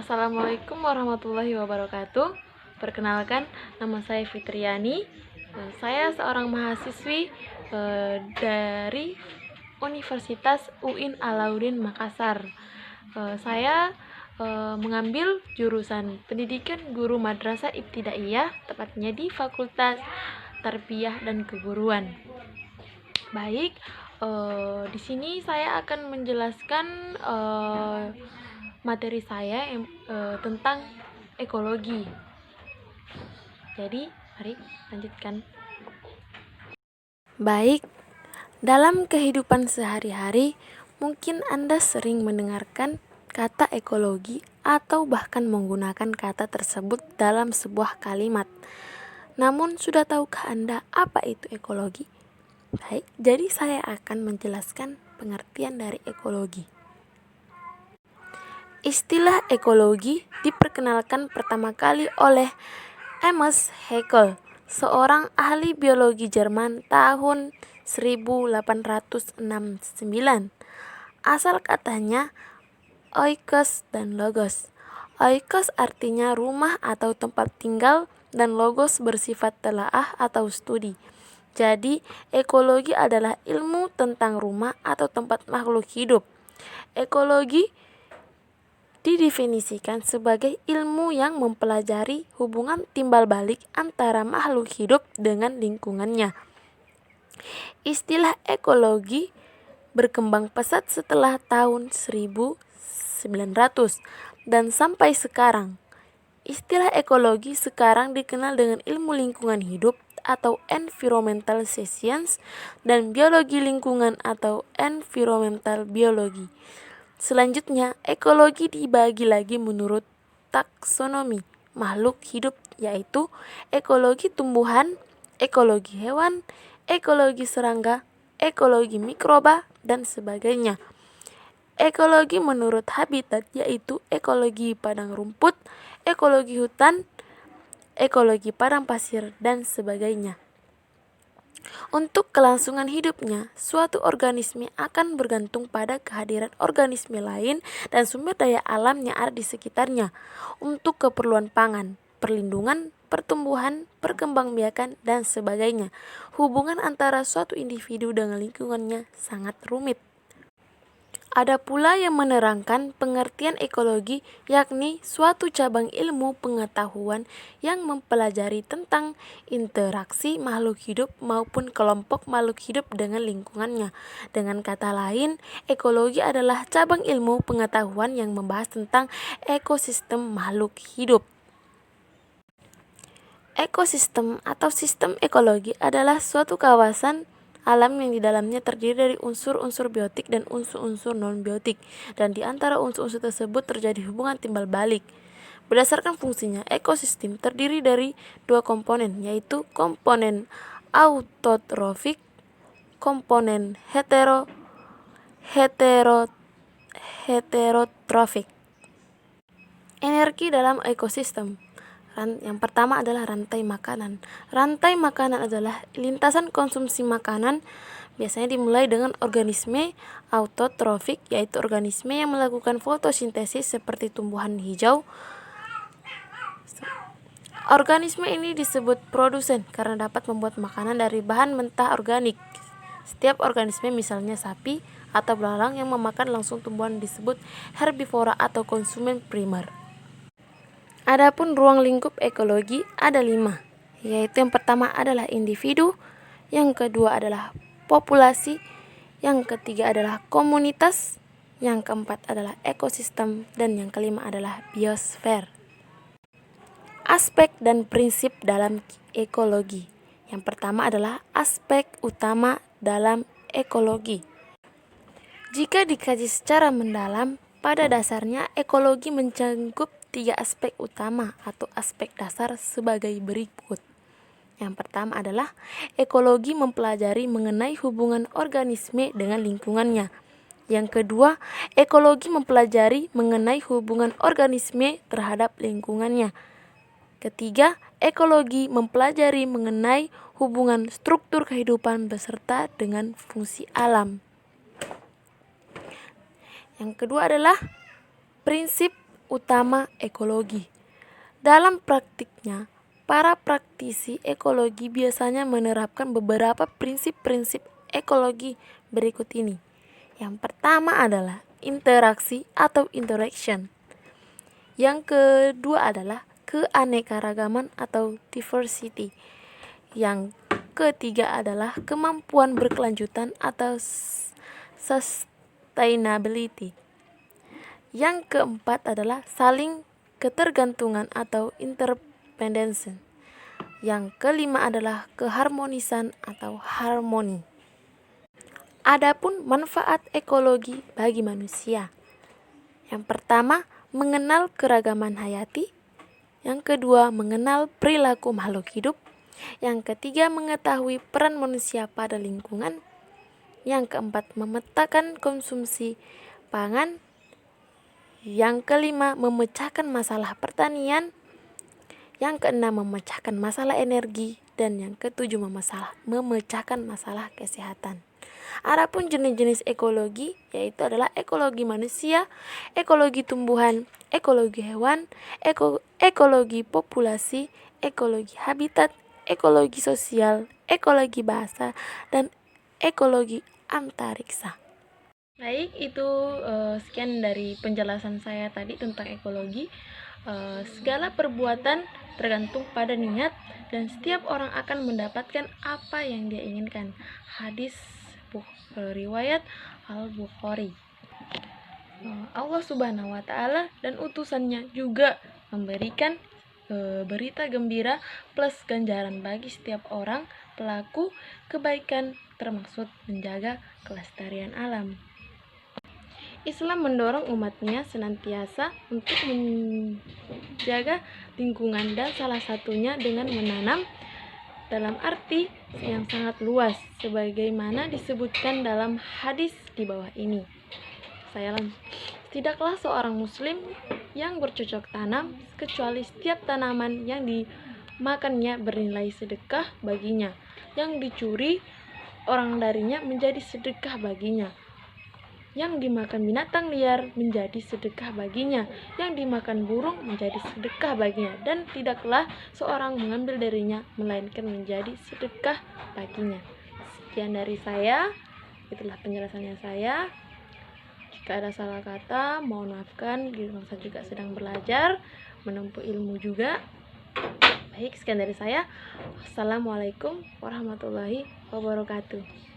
Assalamualaikum warahmatullahi wabarakatuh. Perkenalkan, nama saya Fitriani. Saya seorang mahasiswi dari Universitas UIN Alauddin Makassar. Saya mengambil jurusan Pendidikan Guru Madrasah Ibtidaiyah, tepatnya di Fakultas Tarbiyah dan Keguruan. Baik, di sini saya akan menjelaskan materi saya yang tentang ekologi. Jadi, mari lanjutkan. Baik, dalam kehidupan sehari-hari, mungkin Anda sering mendengarkan kata ekologi atau bahkan menggunakan kata tersebut dalam sebuah kalimat. Namun, sudah tahukah Anda apa itu ekologi? Baik, jadi saya akan menjelaskan pengertian dari ekologi. Istilah ekologi diperkenalkan pertama kali oleh Amos Haeckel, seorang ahli biologi Jerman tahun 1869. Asal katanya oikos dan logos. Oikos artinya rumah atau tempat tinggal dan logos bersifat telaah atau studi. Jadi, ekologi adalah ilmu tentang rumah atau tempat makhluk hidup. Ekologi didefinisikan sebagai ilmu yang mempelajari hubungan timbal balik antara makhluk hidup dengan lingkungannya. Istilah ekologi berkembang pesat setelah tahun 1900 dan sampai sekarang. Istilah ekologi sekarang dikenal dengan ilmu lingkungan hidup atau environmental science dan biologi lingkungan atau environmental biologi. Selanjutnya, ekologi dibagi lagi menurut taksonomi makhluk hidup, yaitu ekologi tumbuhan, ekologi hewan, ekologi serangga, ekologi mikroba, dan sebagainya. Ekologi menurut habitat, yaitu ekologi padang rumput, ekologi hutan, ekologi padang pasir, dan sebagainya. Untuk kelangsungan hidupnya, suatu organisme akan bergantung pada kehadiran organisme lain dan sumber daya alam yang ada di sekitarnya untuk keperluan pangan, perlindungan, pertumbuhan, perkembangbiakan, dan sebagainya. Hubungan antara suatu individu dengan lingkungannya sangat rumit. Ada pula yang menerangkan pengertian ekologi, yakni suatu cabang ilmu pengetahuan yang mempelajari tentang interaksi makhluk hidup maupun kelompok makhluk hidup dengan lingkungannya. Dengan kata lain, ekologi adalah cabang ilmu pengetahuan yang membahas tentang ekosistem makhluk hidup. Ekosistem atau sistem ekologi adalah suatu kawasan alam yang di dalamnya terdiri dari unsur-unsur biotik dan unsur-unsur non-biotik, dan di antara unsur-unsur tersebut terjadi hubungan timbal balik. Berdasarkan fungsinya, ekosistem terdiri dari dua komponen, yaitu komponen autotrofik, komponen heterotrofik. Energi dalam ekosistem. Yang pertama adalah rantai makanan. Rantai makanan adalah lintasan konsumsi makanan, biasanya dimulai dengan organisme autotrofik, yaitu organisme yang melakukan fotosintesis seperti tumbuhan hijau. Organisme ini disebut produsen karena dapat membuat makanan dari bahan mentah organik. Setiap organisme, misalnya sapi atau belalang yang memakan langsung tumbuhan, disebut herbivora atau konsumen primer. Adapun ruang lingkup ekologi ada 5, yaitu yang pertama adalah individu, yang kedua adalah populasi, yang ketiga adalah komunitas, yang keempat adalah ekosistem, dan yang kelima adalah biosfer. Aspek dan prinsip dalam ekologi. Yang pertama adalah aspek utama dalam ekologi. Jika dikaji secara mendalam, pada dasarnya ekologi mencakup 3 aspek utama atau aspek dasar sebagai berikut. Yang pertama adalah ekologi mempelajari mengenai hubungan organisme dengan lingkungannya. Yang kedua, ekologi mempelajari mengenai hubungan organisme terhadap lingkungannya. Ketiga, ekologi mempelajari mengenai hubungan struktur kehidupan beserta dengan fungsi alam. Yang kedua adalah prinsip utama ekologi. Dalam praktiknya, para praktisi ekologi biasanya menerapkan beberapa prinsip-prinsip ekologi berikut ini. Yang pertama adalah interaksi atau interaction. Yang kedua adalah keanekaragaman atau diversity. Yang ketiga adalah kemampuan berkelanjutan atau sustainability. Yang keempat adalah saling ketergantungan atau interdependency. Yang kelima adalah keharmonisan atau harmoni. Adapun manfaat ekologi bagi manusia. Yang pertama, mengenal keragaman hayati. Yang kedua, mengenal perilaku makhluk hidup. Yang ketiga, mengetahui peran manusia pada lingkungan. Yang keempat, memetakan konsumsi pangan. Yang kelima, memecahkan masalah pertanian. Yang keenam, memecahkan masalah energi. Dan yang ketujuh, memecahkan masalah kesehatan. Adapun jenis-jenis ekologi yaitu adalah ekologi manusia, ekologi tumbuhan, ekologi hewan, ekologi populasi, ekologi habitat, ekologi sosial, ekologi bahasa, dan ekologi antariksa. Baik, itu sekian dari penjelasan saya tadi tentang ekologi. Segala perbuatan tergantung pada niat dan setiap orang akan mendapatkan apa yang dia inginkan. Hadis riwayat Al-Bukhari. Allah Subhanahu wa Ta'ala dan utusannya juga memberikan berita gembira plus ganjaran bagi setiap orang pelaku kebaikan, termasuk menjaga kelestarian alam. Islam mendorong umatnya senantiasa untuk menjaga lingkungan dan salah satunya dengan menanam dalam arti yang sangat luas sebagaimana disebutkan dalam hadis di bawah ini. Tidaklah seorang muslim yang bercocok tanam kecuali setiap tanaman yang dimakannya bernilai sedekah baginya, yang dicuri orang darinya menjadi sedekah baginya, yang dimakan binatang liar menjadi sedekah baginya, yang dimakan burung menjadi sedekah baginya, dan tidaklah seorang mengambil darinya melainkan menjadi sedekah baginya. Sekian dari saya, itulah penjelasannya saya. Jika ada salah kata, mohon maafkan, saya juga sedang belajar, menempuh ilmu juga. Baik, sekian dari saya. Wassalamualaikum warahmatullahi wabarakatuh.